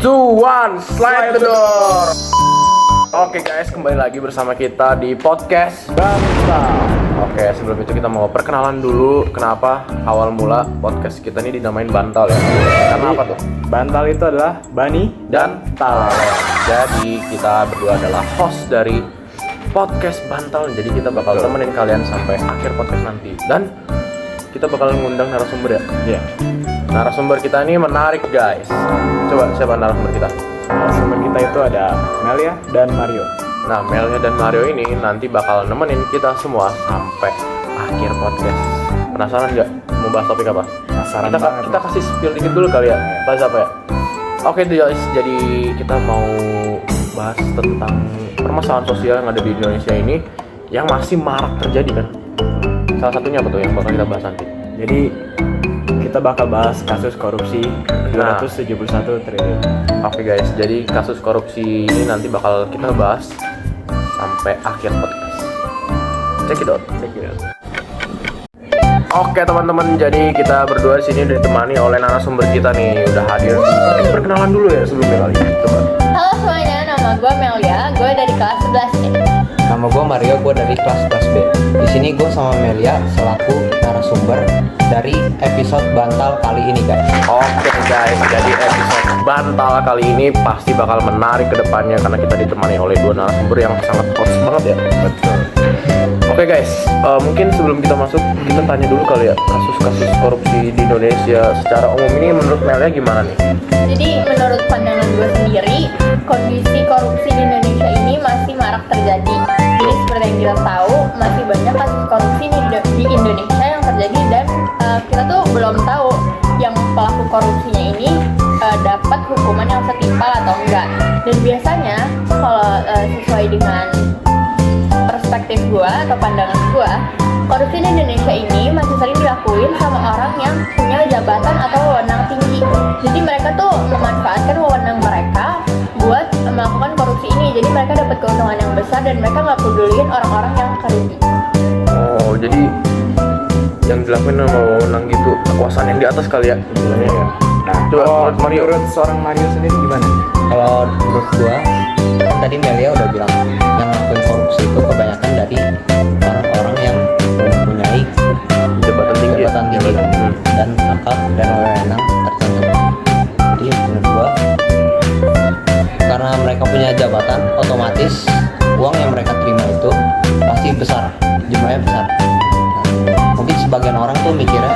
2, 1, slide the door. Oke guys, kembali lagi bersama kita di podcast Bantal. Oke, sebelum itu kita mau perkenalan dulu. Kenapa awal mula podcast kita ini dinamain Bantal ya? Karena apa tuh? Bantal itu adalah Bani Dan Tal. Jadi kita berdua adalah host dari podcast Bantal. Jadi kita bakal temenin kalian sampai akhir podcast nanti. Dan kita bakal ngundang narasumber ya? Iya. Narasumber kita ini menarik guys. Coba siapa narasumber kita? Narasumber kita itu ada Melia dan Mario. Nah, Melia dan Mario ini nanti bakal nemenin kita semua sampai akhir podcast. Penasaran nggak mau bahas topik apa? Penasaran Kita, banget. kita kasih spill dikit dulu kali ya. Bahas apa ya? Oke guys, jadi kita mau bahas tentang permasalahan sosial yang ada di Indonesia ini yang masih marak terjadi kan. Salah satunya apa tuh yang bakal kita bahas nanti? Jadi kita bakal bahas kasus korupsi 271 triliun. Oke guys, jadi kasus korupsi ini nanti bakal kita bahas sampai akhir podcast. Check it out. Oke teman-teman, jadi kita berdua di sini ditemani oleh narasumber kita nih, udah hadir. Perkenalan dulu ya sebelumnya kali. Coba. Halo semuanya, nama gue Melia, gue dari kelas 11 C. Nama gue Mario, gue dari kelas B. Di sini gue sama Melia selaku narasumber dari episode Bantal kali ini guys. Oke guys, jadi episode Bantal kali ini pasti bakal menarik ke depannya karena kita ditemani oleh dua narasumber yang sangat host banget ya. Betul. Oke guys, mungkin sebelum kita masuk kita tanya dulu kali ya kasus-kasus korupsi di Indonesia secara umum ini menurut Melia gimana nih? Jadi menurut pandangan gue sendiri, kondisi korupsi di Indonesia ini masih marak terjadi. Jadi seperti yang kita tahu, masih banyak kasus korupsi di Indonesia yang terjadi dan kita tuh belum tahu yang pelaku korupsinya ini dapat hukuman yang setimpal atau enggak. Dan biasanya kalau sesuai dengan perspektif gue atau pandangan gue, korupsi di Indonesia ini masih sering dilakuin sama orang yang punya jabatan atau wewenang tinggi. Jadi mereka tuh memanfaatkan wewenang mereka buat melakukan korupsi ini. Jadi mereka dapat keuntungan yang besar dan mereka nggak peduliin orang-orang yang kerugi. Oh, jadi yang dilakuin sama wewenang gitu, kekuasaan yang di atas kali ya? Iya. Nah, Coba menurut menurut seorang Mario sendiri gimana? Kalau menurut gue, kan tadi Melia udah bilang yang ngelakuin korupsi itu kebanyakan dari orang-orang yang mempunyai jabatan tinggi. jabatan tinggi dan pangkat dan wewenang tertentu. Jadi menurut gue, karena mereka punya jabatan, otomatis uang yang mereka terima itu pasti besar, jumlahnya besar. Nah, mungkin sebagian orang tuh mikirnya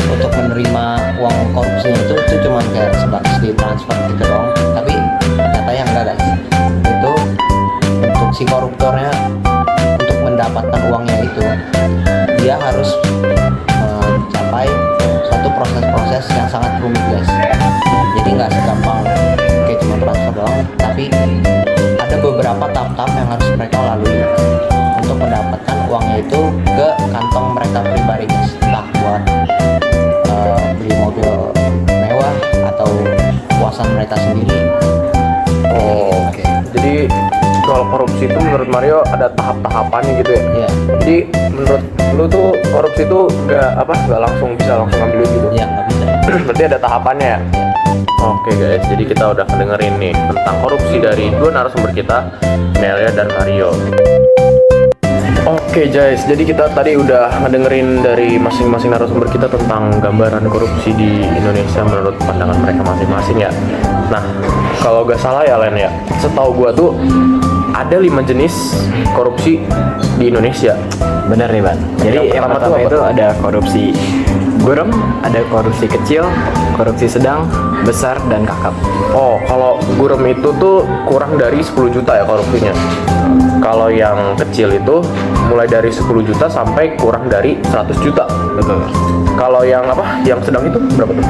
untuk menerima uang korupsinya itu cuma kayak sebatas ditransfer gitu doang, tapi nyatanya enggak guys. Itu untuk si koruptornya untuk mendapatkan uangnya itu dia harus mencapai satu proses-proses yang sangat rumit guys. Jadi nggak segampang kayak cuma transfer doang, tapi ada beberapa tahap-tahap yang harus mereka lalui untuk mendapatkan uangnya itu ke kantong mereka pribadi guys. Entah buat beli mobil mewah atau puasan mereka sendiri. Oh, oke. Jadi kalau korupsi itu menurut Mario ada tahap-tahapannya gitu ya? Iya. Jadi menurut lu tuh korupsi itu nggak langsung bisa langsung ambil duit gitu? Iya, nggak bisa ya. Berarti ada tahapannya ya? Oke guys, jadi kita udah dengerin nih tentang korupsi dari dua narasumber kita, Melia dan Mario. Oke guys, jadi kita tadi udah ngedengerin dari masing-masing narasumber kita tentang gambaran korupsi di Indonesia menurut pandangan mereka masing-masing ya. Nah, kalau gak salah ya Len ya, setahu gua tuh ada 5 jenis korupsi di Indonesia. Bener nih Ban. Jadi Yang yang pertama pertama tuh apa? itu ada korupsi gurem, ada korupsi kecil, korupsi sedang, besar, dan kakap. Oh, kalau gurem itu tuh kurang dari 10 juta ya korupsinya. Kalau yang kecil itu mulai dari 10 juta sampai kurang dari 100 juta. Betul. Kalau yang yang sedang itu berapa tuh?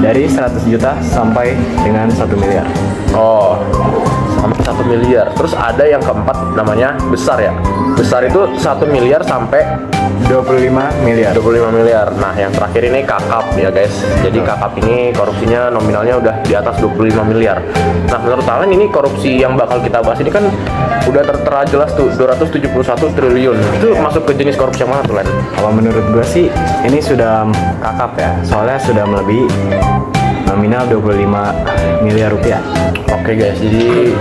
Dari 100 juta sampai dengan 1 miliar. Oh, sampai 1 miliar. Terus ada yang keempat namanya besar ya. Besar itu 1 miliar sampai 25 miliar. 25 miliar. Nah, yang terakhir ini kakap ya guys. Jadi kakap ini korupsinya nominalnya udah di atas 25 miliar. Nah, menurut kalian ini korupsi yang bakal kita bahas ini kan udah tertera jelas tuh 271 triliun. Itu masuk ke jenis korupsi yang mana tuh, Len? Kalau menurut gue sih ini sudah kakap ya. Soalnya sudah melebihi nominal 25 miliar rupiah. Oke guys, jadi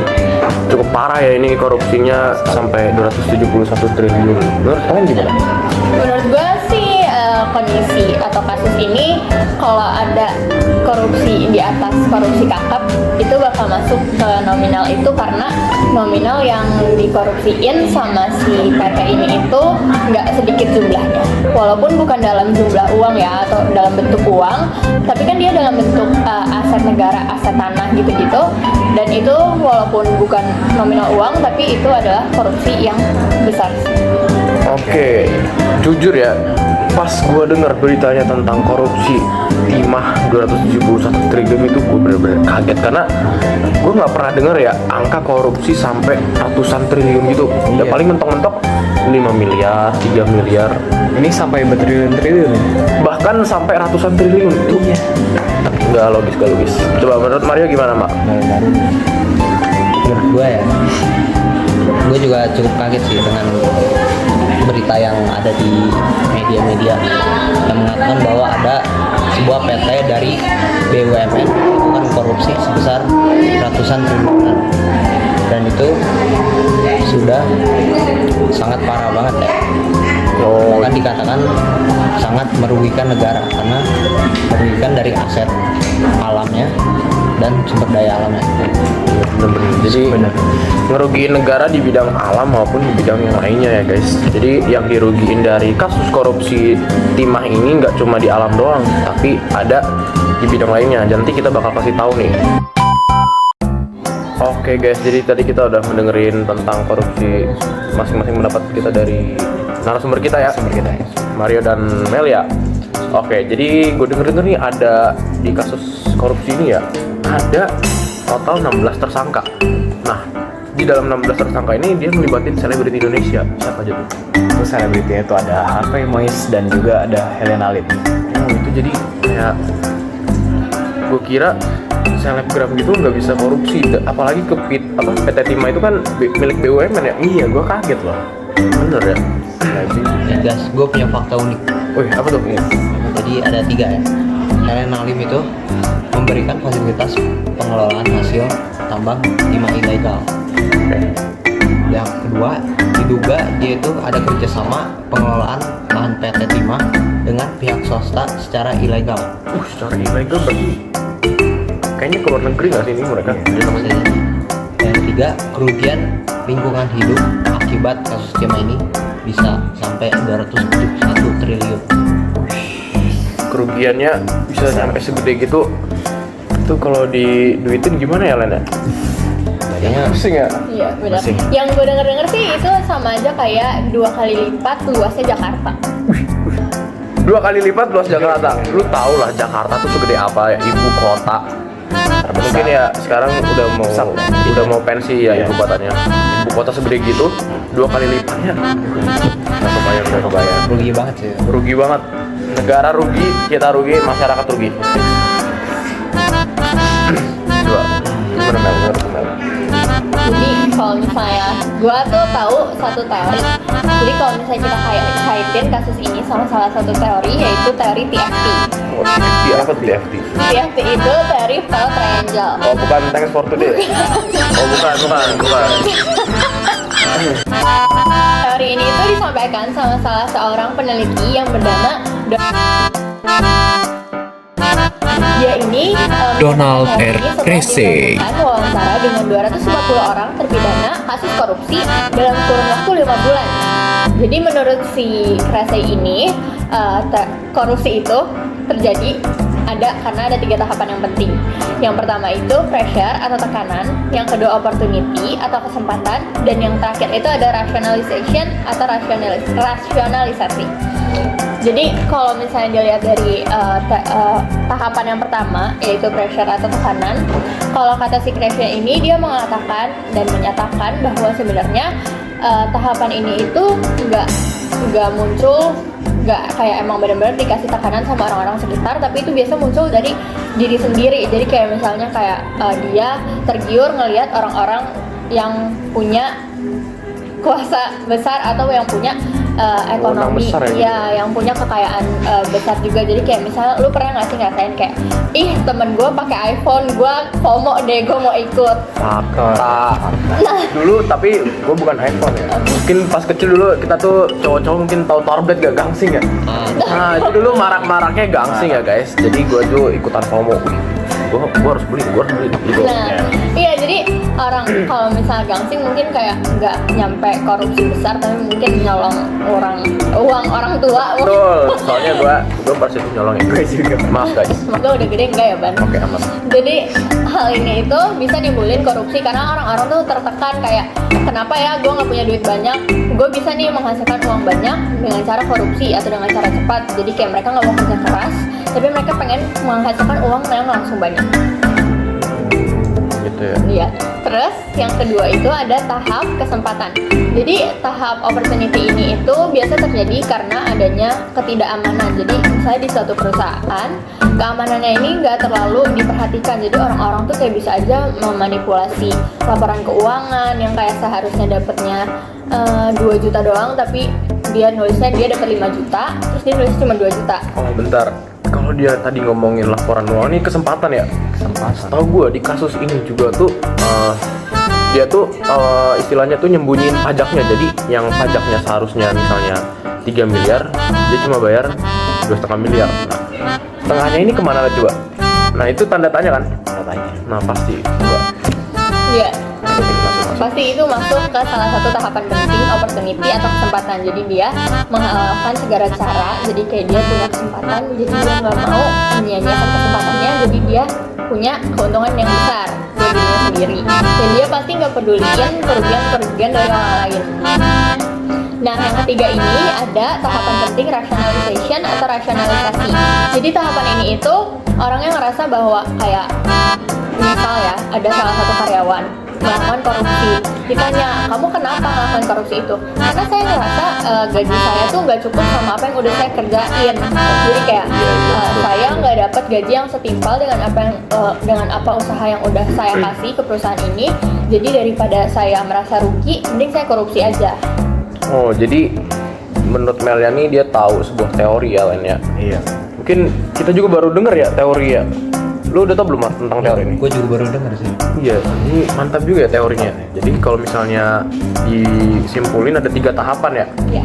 cukup parah ya ini korupsinya sampai 271 triliun. Menurut kalian gimana? Menurut gue sih kondisi atau kasus ini kalau ada korupsi di atas korupsi kakap itu bakal masuk ke nominal itu karena nominal yang dikorupsiin sama si PT ini itu nggak sedikit jumlahnya. Walaupun bukan dalam jumlah uang ya atau dalam bentuk uang, tapi kan dia dalam bentuk aset negara, aset tanah gitu-gitu. Dan itu walaupun bukan nominal uang, tapi itu adalah korupsi yang besar. Oke, jujur ya, pas gue denger beritanya tentang korupsi timah 271 triliun itu gue bener-bener kaget karena gue nggak pernah denger ya angka korupsi sampai ratusan triliun gitu. Ya paling mentok-mentok 5 miliar, 3 miliar. Ini sampai bertriliun-triliun ya? Bahkan sampai ratusan triliun itu. Iya. Nggak logis. Coba menurut Mario gimana, Mak? Menurut gue ya, gue juga cukup kaget sih dengan berita yang ada di media-media yang mengatakan bahwa ada sebuah PT dari BUMN melakukan korupsi sebesar ratusan triliunan, dan itu sudah sangat parah banget ya. Bahkan dikatakan sangat merugikan negara karena merugikan dari aset alamnya dan sumber daya alamnya. Bener-bener. Jadi ngerugiin negara di bidang alam maupun di bidang yang lainnya ya guys. Jadi yang dirugiin dari kasus korupsi timah ini nggak cuma di alam doang, tapi ada di bidang lainnya. Nanti kita bakal kasih tahu nih. Oke guys, jadi tadi kita udah mendengerin tentang korupsi, masing-masing pendapat kita dari narasumber kita ya, Mario dan Melia. Oke, jadi gue dengerin tuh nih ada di kasus korupsi ini ya, ada total 16 tersangka. Nah, di dalam 16 tersangka ini dia melibatin selebriti Indonesia. Siapa aja tuh? Terus selebritinya itu ada Harvey Mois dan juga ada Helena Lim. Oh, itu jadi kayak gue kira selebgram gitu nggak bisa korupsi, apalagi ke PT Timah itu kan milik BUMN ya. Iya, gue kaget loh. Bener ya. Ya guys, gue punya fakta unik. Wih, apa tuh? Jadi ada 3 ya. Helena Lim itu memberikan fasilitas pengelolaan hasil tambang timah ilegal. Yang kedua, diduga dia itu ada kerjasama pengelolaan lahan PT Timah dengan pihak swasta secara ilegal. Secara ilegal berarti kayaknya ke luar negeri nggak sih ini mereka? Yang ketiga, kerugian lingkungan hidup akibat kasus timah ini bisa sampai 271 triliun. Kerugiannya bisa sampai segede gitu. Itu kalau diduitin gimana ya, Len? Kayaknya Pusing ya? Iya benar. Masih. Yang gue denger sih itu sama aja kayak 2 kali lipat luasnya Jakarta. 2 kali lipat luas Jakarta. Lu tau lah Jakarta tuh segede apa ya, ibu kota. Mungkin ya sekarang udah mau pensi ya ibu kotanya. Ibu kota segede gitu, 2 kali lipatnya. Nggak kebayang. rugi banget sih. Rugi banget. Negara rugi, kita rugi, masyarakat rugi. Coba, gimana Mel? Jadi kalau misalnya gue tuh tahu satu teori. Jadi kalau misalnya kita kaitin kasus ini sama salah satu teori yaitu teori TFT. Oh, TFT apa tuh TFT? TFT itu teori Fell Triangle. Oh, bukan thanks for today. Oh, bukan. Teori ini itu disampaikan sama salah seorang peneliti yang bernama dia ini Donald teori R. ini setelah Krese. dilakukan wawancara dengan 250 orang terpidana kasus korupsi dalam kurun waktu 5 bulan. Jadi menurut si Krese ini korupsi itu terjadi karena ada 3 tahapan yang penting. Yang pertama itu pressure atau tekanan, yang kedua opportunity atau kesempatan, dan yang terakhir itu ada rationalization atau rasionalisasi. Jadi kalau misalnya dilihat dari tahapan yang pertama yaitu pressure atau tekanan, kalau kata si Krese ini dia mengatakan dan menyatakan bahwa sebenarnya tahapan ini itu nggak muncul, nggak kayak emang benar-benar dikasih tekanan sama orang-orang sekitar, tapi itu biasa muncul dari diri sendiri. Jadi kayak misalnya kayak dia tergiur ngelihat orang-orang yang punya kuasa besar atau yang punya ekonomi, besar ya, ya yang punya kekayaan besar juga. Jadi kayak misalnya lu pernah nggak sih ngerasain kayak, ih temen gue pakai iPhone, gue FOMO deh, gue mau ikut. Fakta. Dulu tapi gue bukan iPhone ya. Mungkin pas kecil dulu kita tuh cowok-cowok mungkin tahu Torbet gak, gangsing ya. Nah itu dulu marak-maraknya gangsing ya guys. Jadi gue tuh ikutan FOMO. Gue harus beli gitu. Nah, iya jadi orang kalau misalnya gangsing mungkin kayak nggak nyampe korupsi besar, tapi mungkin nyolong uang orang tua. Betul. Soalnya gue pas itu nyolongin. Gue juga. Maaf guys. Semoga udah gede enggak ya Ban? Oke aman. Jadi hal ini itu bisa nimbulin korupsi karena orang-orang tuh tertekan kayak, kenapa ya gue nggak punya duit banyak, gue bisa nih menghasilkan uang banyak dengan cara korupsi atau dengan cara cepat. Jadi kayak mereka nggak mau kerja keras, tapi mereka pengen menghasilkan uang yang langsung banyak. Gitu ya. Iya. Terus yang kedua itu ada tahap kesempatan. Jadi tahap opportunity ini itu biasa terjadi karena adanya ketidakamanan. Jadi misalnya di suatu perusahaan keamanannya ini nggak terlalu diperhatikan. Jadi orang-orang tuh kayak bisa aja memanipulasi laporan keuangan yang kayak seharusnya dapatnya 2 juta doang, tapi dia nulisnya dia dapat 5 juta, terus dia nulis cuma 2 juta. Oh bentar. Kalau dia tadi ngomongin laporan uang ini kesempatan ya? Kesempatan. Tahu gue di kasus ini juga tuh dia tuh istilahnya tuh nyembunyiin pajaknya. Jadi yang pajaknya seharusnya misalnya 3 miliar, dia cuma bayar 2,5 miliar. Nah, setengahnya ini kemana coba? Nah itu tanda tanya kan? Tanda tanya. Nah pasti coba. Iya. Masuk. Pasti itu masuk ke salah satu tahapan penting, opportunity atau kesempatan. Jadi dia menghalalkan segala cara. Jadi kayak dia punya kesempatan, jadi dia nggak mau menyia-nyiakan kesempatannya. Jadi dia punya keuntungan yang besar buat dirinya sendiri. Dan dia pasti nggak peduliin kerugian dari orang lain. Nah, yang ketiga ini ada tahapan penting rationalization atau rasionalisasi. Jadi tahapan ini itu orangnya ngerasa bahwa kayak misal ya, ada salah satu karyawan melakukan korupsi. Ditanya, kamu kenapa melakukan korupsi itu? Karena saya ngerasa gaji saya tuh nggak cukup sama apa yang udah saya kerjain. Jadi kayak saya nggak dapat gaji yang setimpal dengan apa usaha yang udah saya kasih ke perusahaan ini. Jadi daripada saya merasa rugi, mending saya korupsi aja. Oh jadi menurut Meliani dia tahu sebuah teori ya Len ya? Iya. Mungkin kita juga baru denger ya teori ya. Lu udah tau belum Mas tentang teori ini? Gue juga baru dengar sih. Iya, ini mantap juga ya teorinya. Jadi kalau misalnya disimpulin ada 3 tahapan ya. Iya.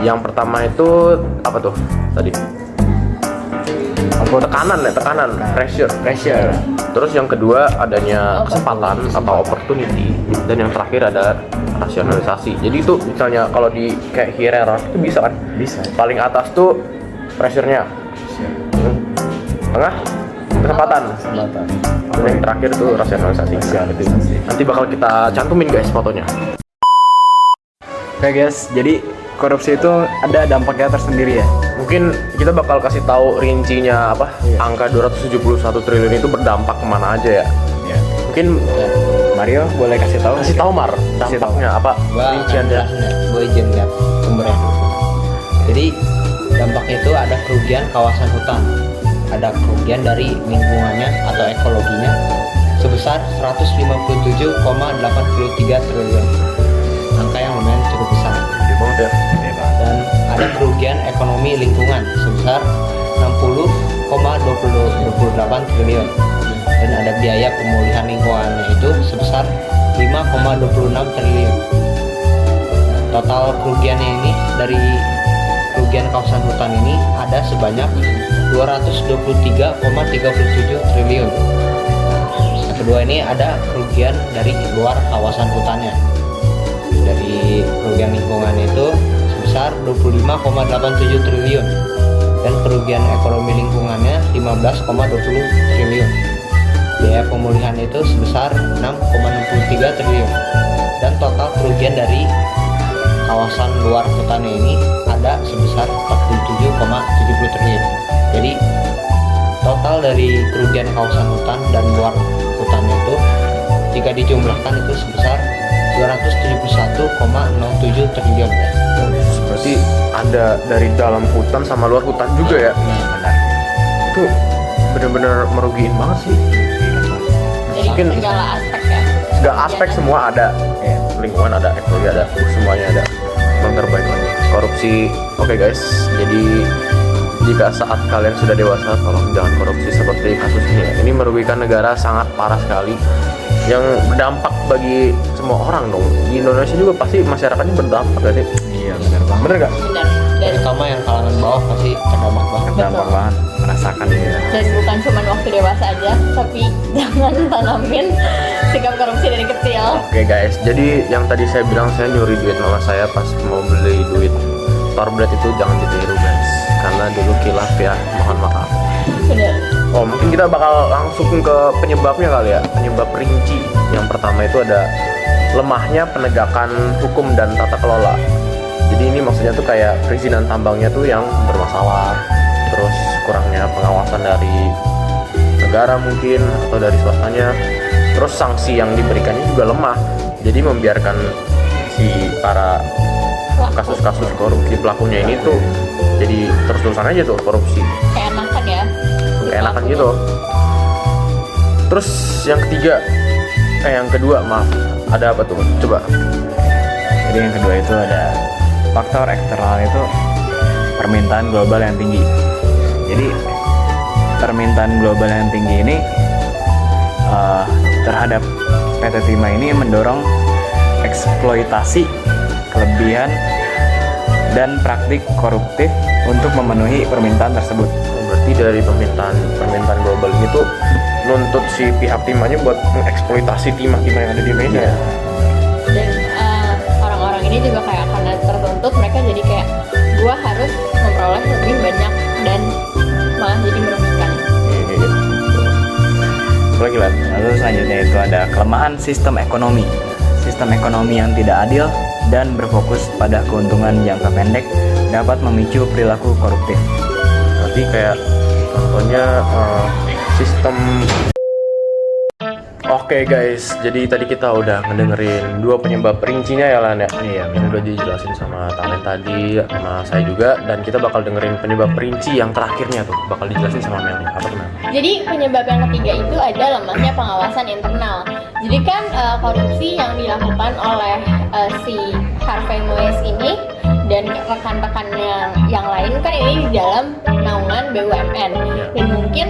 Yang pertama itu apa tuh tadi? Tekanan, pressure. Terus yang kedua adanya kesempatan atau opportunity, dan yang terakhir ada rasionalisasi. Jadi itu misalnya kalau di kayak hierarki itu bisa kan? Bisa. Paling atas tuh pressure-nya. Tengah kesempatan. Dan yang terakhir tuh rasionalisasi. Nanti bakal kita cantumin guys fotonya. Oke guys, jadi korupsi itu ada dampaknya tersendiri ya. Mungkin kita bakal kasih tahu rincinya apa? Iya. Angka 271 triliun itu berdampak kemana aja ya? Iya. Mungkin Mario boleh kasih tahu? kasih tahu Mar, Kasih tahu. dampaknya apa? Rinciannya. Gue izin lihat sumbernya dulu. Jadi dampaknya itu ada kerugian kawasan hutan, ada kerugian dari lingkungannya atau ekologinya sebesar 157,83 triliun. Angka yang lumayan cukup besar. Gede banget ya. Dan ada kerugian ekonomi lingkungan sebesar 60,28 triliun. Dan ada biaya pemulihan lingkungannya itu sebesar 5,26 triliun. Total kerugiannya ini dari kerugian kawasan hutan ini ada sebanyak 223,37 triliun. Yang kedua ini ada kerugian dari luar kawasan hutannya. Dari kerugian lingkungan itu sebesar 25,87 triliun dan kerugian ekonomi lingkungannya 15,20 triliun. Biaya pemulihan itu sebesar 6,63 triliun dan total kerugian dari kawasan luar hutannya ini ada sebesar 47,70 triliun. Jadi total dari kerugian kawasan hutan dan luar hutannya itu jika dijumlahkan itu sebesar 271,07 triliun. Berarti ada dari dalam hutan sama luar hutan juga ya? Benar. Itu benar-benar merugiin banget sih. Jadi Mungkin segala aspek ya. segala aspek semua ada. Lingkungan ada, ekologi ada, semuanya ada. Yang terbaik lagi. korupsi. Oke guys, jadi jika saat kalian sudah dewasa, tolong jangan korupsi seperti kasus ini ya. Ini merugikan negara sangat parah sekali, yang berdampak bagi semua orang dong. Di Indonesia juga pasti masyarakatnya berdampak gak sih? Iya benar banget. Bener gak? Benar. Dan Terutama yang kalangan bawah pasti terdampak banget. Dampak banget merasakan ya. dan bukan cuma waktu dewasa aja, tapi jangan tanamin sikap korupsi dari kecil. Oke guys, jadi yang tadi saya bilang saya nyuri duit mama saya pas mau beli duit Torbread itu jangan ditiru guys, karena dulu kilaf ya, mohon maaf. Benar. Oh mungkin kita bakal langsung ke penyebabnya kali ya. Penyebab rinci yang pertama itu ada lemahnya penegakan hukum dan tata kelola. Jadi ini maksudnya tuh kayak perizinan tambangnya tuh yang bermasalah, terus kurangnya pengawasan dari negara mungkin atau dari swastanya, terus sanksi yang diberikannya juga lemah. Jadi membiarkan si para kasus-kasus korupsi pelakunya ini tuh jadi terus-terusan aja tuh korupsi. Keenakan ya. Keenakan gitu. Terus yang ketiga, yang kedua maaf, ada apa tuh? Coba. Jadi yang kedua itu ada faktor eksternal, itu permintaan global yang tinggi. Jadi permintaan global yang tinggi ini terhadap PT Timah ini mendorong eksploitasi kelebihan dan praktik koruptif untuk memenuhi permintaan tersebut. Berarti dari permintaan global ini tuh nuntut si pihak timahnya buat mengeksploitasi timah-timah yang ada di Indonesia. Iya. Dan orang-orang ini juga kayak karena tertuntut, mereka jadi kayak gua harus memperoleh lebih banyak dan malah jadi merugikan. Iya. Lagi lah. Lalu selanjutnya itu ada kelemahan sistem ekonomi. Sistem ekonomi yang tidak adil dan berfokus pada keuntungan jangka pendek dapat memicu perilaku koruptif. Nanti kayak contohnya sistem. Oke guys, jadi tadi kita udah ngedengerin dua penyebab rincinya ya Lan ya. Iya, Yang udah dijelasin sama Talen tadi, sama saya juga, dan kita bakal dengerin penyebab rinci yang terakhirnya tuh bakal dijelasin sama Mel nih. Apa tuh Mel? Jadi penyebab yang ketiga itu ada lemahnya pengawasan internal. Jadi kan korupsi yang dilakukan oleh si Harvey Moise ini dan rekan-rekannya yang lain kan ini di dalam naungan BUMN. Dan mungkin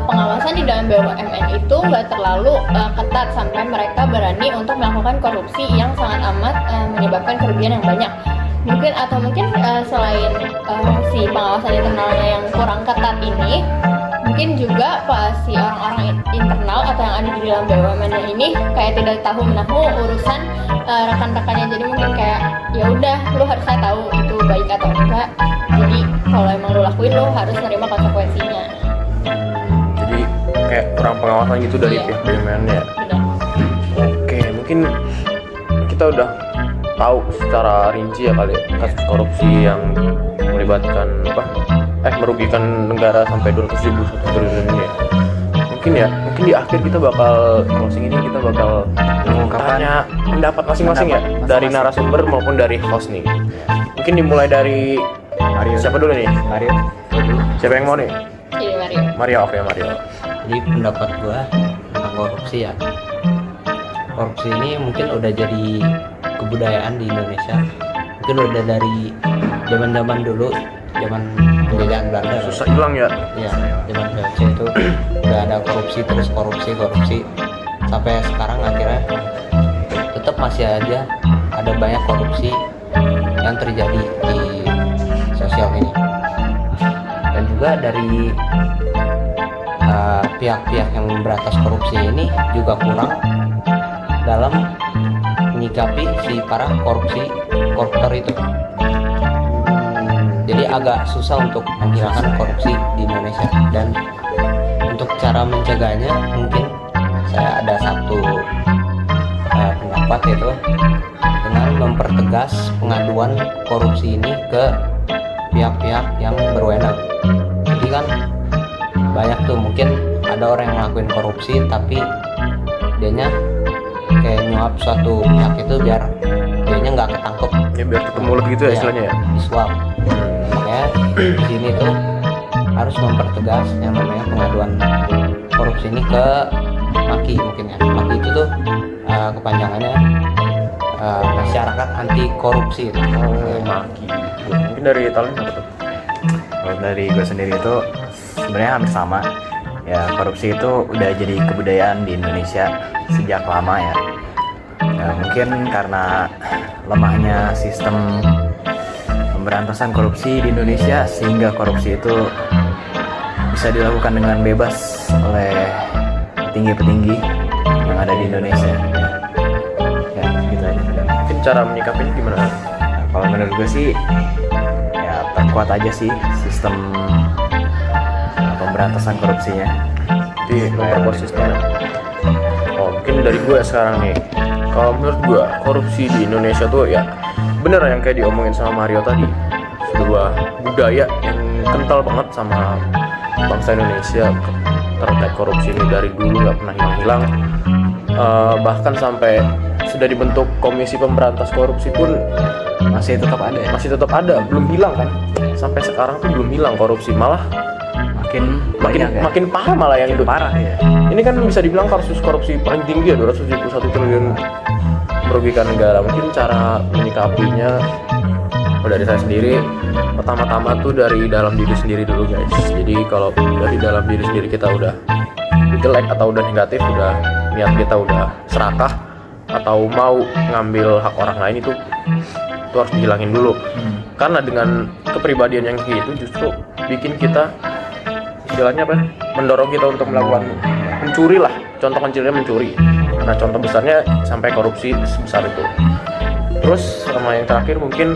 pengawasan di dalam BUMN itu nggak terlalu ketat sampai mereka berani untuk melakukan korupsi yang sangat amat menyebabkan kerugian yang banyak. Mungkin selain si pengawasan internalnya yang kurang ketat ini, mungkin juga si orang-orang internal atau yang ada di dalam BUMN ini kayak tidak tahu menahu urusan rekan-rekannya. Jadi mungkin kayak ya udah lu harusnya tahu itu baik atau enggak. Jadi kalau emang lu lakuin lu harus nerima konsekuensinya. Jadi kayak kurang pengawasan gitu dari Iya. pihak BUMN ya. Benar. Oke, mungkin kita udah tahu secara rinci ya kali kasus korupsi yang melibatkan merugikan negara sampai 200.000 1 triliun ini ya. Mungkin di akhir kita bakal closing ini kita bakal tanya pendapat masing-masing ya dari narasumber maupun dari host nih. Mungkin dimulai dari Mario. siapa dulu nih? Mario. Siapa yang mau nih? Jadi Mario. Mario, oke Mario. Jadi pendapat gua tentang korupsi ya, korupsi ini mungkin udah jadi kebudayaan di Indonesia. Mungkin udah dari zaman dulu, zaman penjajahan Belanda. Susah hilang ya. Ya, zaman VOC itu udah ada korupsi, terus korupsi sampai sekarang akhirnya tetap masih aja ada banyak korupsi yang terjadi di sosial ini. Dan juga dari pihak-pihak yang memberantas korupsi ini juga kurang dalam menyikapi si para koruptor itu. Jadi agak susah untuk menghilangkan korupsi di Indonesia. Dan untuk cara mencegahnya mungkin saya ada satu pendapat, yaitu dengan mempertegas pengaduan korupsi ini ke pihak-pihak yang berwenang. Jadi kan banyak tuh mungkin ada orang yang ngelakuin korupsi tapi dianya kayak nyuap suatu pihak itu biar dianya nggak ketangkep, Ya biar tutup mulut gitu ya istilahnya ya. disuap. Makanya di sini tuh harus mempertegas yang namanya pengaduan korupsi ini ke MAKI mungkin ya. MAKI itu tuh kepanjangannya masyarakat anti korupsi. Maki. Mungkin dari Talin apa tuh? Kalau dari gue sendiri itu sebenarnya hampir sama. Ya, korupsi itu udah jadi kebudayaan di Indonesia sejak lama ya. Ya, mungkin karena lemahnya sistem pemberantasan korupsi di Indonesia sehingga korupsi itu bisa dilakukan dengan bebas oleh petinggi-petinggi yang ada di Indonesia. Ya, gitu aja. Mungkin cara menyikapinya gimana? Nah, kalau menurut gue sih ya perkuat aja sih sistem pemberantasan korupsinya. Di memperkuat sistemnya. Oh, mungkin dari gue sekarang nih. Kalau menurut gue korupsi di Indonesia tuh ya bener yang kayak diomongin sama Mario tadi, sebuah budaya yang kental banget sama bangsa Indonesia terkait korupsi ini dari dulu nggak pernah hilang-hilang. Bahkan sampai sudah dibentuk komisi pemberantas korupsi pun Masih tetap ada ya. masih tetap ada, belum hilang kan? Sampai sekarang tuh belum hilang korupsi, malah makin parah malah yang itu. parah ya. Ini kan bisa dibilang kasus korupsi paling tinggi ya, 271 triliun merugikan negara. Mungkin cara menyikapinya dari saya sendiri, pertama-tama tuh dari dalam diri sendiri dulu guys. Jadi kalau dari dalam diri sendiri kita udah jelek atau udah negatif, udah niat kita udah serakah atau mau ngambil hak orang lain, itu harus dihilangin dulu. Karena dengan kepribadian yang kayak gitu justru bikin kita istilahnya apa? Mendorong kita untuk melakukan mencuri lah. Contoh kecilnya mencuri. Nah, contoh besarnya sampai korupsi sebesar itu. Terus sama yang terakhir mungkin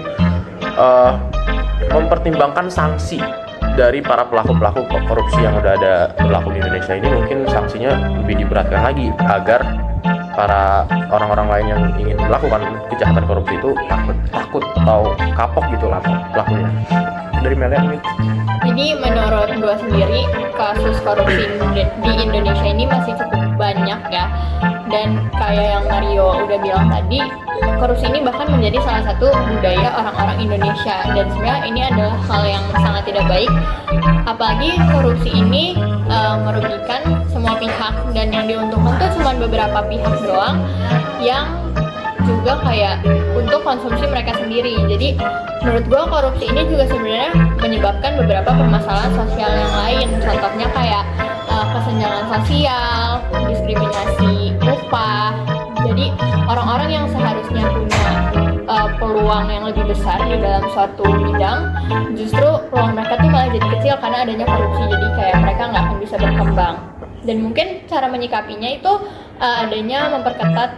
mempertimbangkan sanksi dari para pelaku-pelaku korupsi yang udah ada berlaku di Indonesia ini. Mungkin sanksinya lebih diberatkan lagi agar para orang-orang lain yang ingin melakukan kejahatan korupsi itu takut atau kapok gitu lah pelakunya. Dari Melian nih. Jadi menurut gue sendiri kasus korupsi di Indonesia ini masih cukup banyak ya. Dan kayak yang Mario udah bilang tadi, korupsi ini bahkan menjadi salah satu budaya orang-orang Indonesia. Dan sebenarnya ini adalah hal yang sangat tidak baik. Apalagi korupsi ini merugikan semua pihak, dan yang diuntungkan tuh cuma beberapa pihak doang yang juga kayak untuk konsumsi mereka sendiri. Jadi menurut gue korupsi ini juga sebenarnya menyebabkan beberapa permasalahan sosial yang lain. Contohnya kayak kesenjangan sosial, diskriminasi upah. Jadi orang-orang yang seharusnya punya peluang yang lebih besar di dalam suatu bidang, justru peluang mereka tuh malah jadi kecil karena adanya korupsi. Jadi kayak mereka nggak akan bisa berkembang. Dan mungkin cara menyikapinya itu adanya memperketat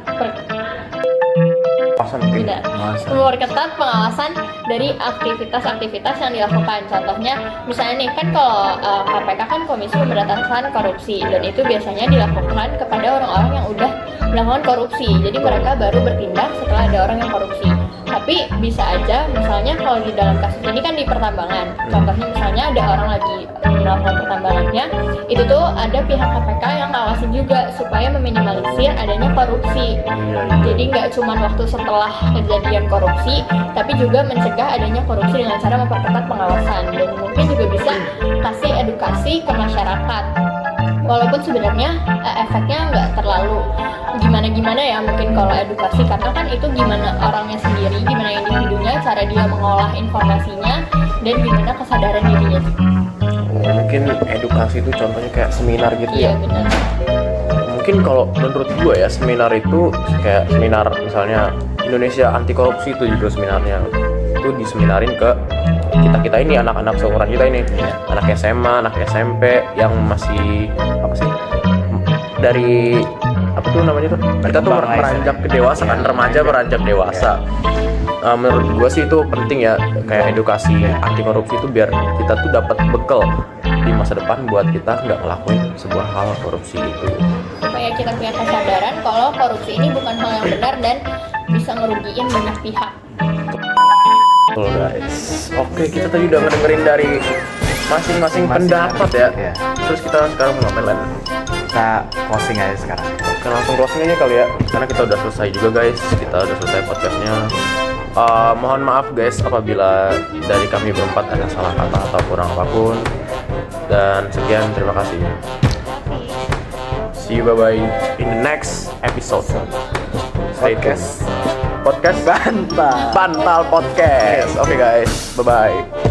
memperketat pengawasan dari aktivitas-aktivitas yang dilakukan. Contohnya, misalnya nih kan kalau KPK kan Komisi Pemberantasan Korupsi, dan itu biasanya dilakukan kepada orang-orang yang udah melakukan korupsi. Jadi mereka baru bertindak setelah ada orang yang korupsi. Tapi bisa aja, misalnya kalau di dalam kasus ini kan di pertambangan. Contohnya misalnya ada orang lagi melakukan pertambangannya, itu tuh ada pihak KPK yang ngawasin juga supaya meminimalisir adanya korupsi. Jadi nggak cuma waktu setelah kejadian korupsi, tapi juga mencegah adanya korupsi dengan cara memperketat pengawasan. Dan mungkin juga bisa kasih edukasi ke masyarakat. Walaupun sebenarnya efeknya nggak terlalu gimana-gimana ya, mungkin kalau edukasi, karena kan itu gimana orangnya sendiri, gimana individunya, cara dia mengolah informasinya, dan gimana kesadaran dirinya juga. Mungkin edukasi itu contohnya kayak seminar gitu Iya, ya. benar. Mungkin kalau menurut gue ya, seminar itu kayak seminar misalnya Indonesia anti korupsi, itu juga seminarnya itu diseminarin ke kita ini, anak-anak seumuran kita ini, anak SMA, anak SMP yang masih apa sih, dari apa tuh namanya tuh, kita tuh meranjak ke dewasa kan, remaja beranjak dewasa. Menurut gue sih itu penting ya, kayak edukasi anti korupsi itu biar kita tuh dapat bekal di masa depan buat kita nggak ngelakuin sebuah hal korupsi itu. Supaya kita punya kesadaran kalau korupsi ini bukan hal yang benar dan bisa ngerugiin banyak pihak. Betul guys. Oke, kita tadi udah ngedengerin dari masing-masing pendapat ya. Iya. Terus kita sekarang mau ngapain lagi? Kita closing aja sekarang. Oke, langsung closing aja kali ya, karena kita udah selesai juga guys. Kita udah selesai podcastnya. Mohon maaf guys apabila dari kami berempat ada salah kata atau kurang apapun. Dan sekian, terima kasih. See you, bye-bye in the next episode. Stay tuned. podcast Bantal. Bantal Podcast. Oke guys, bye bye.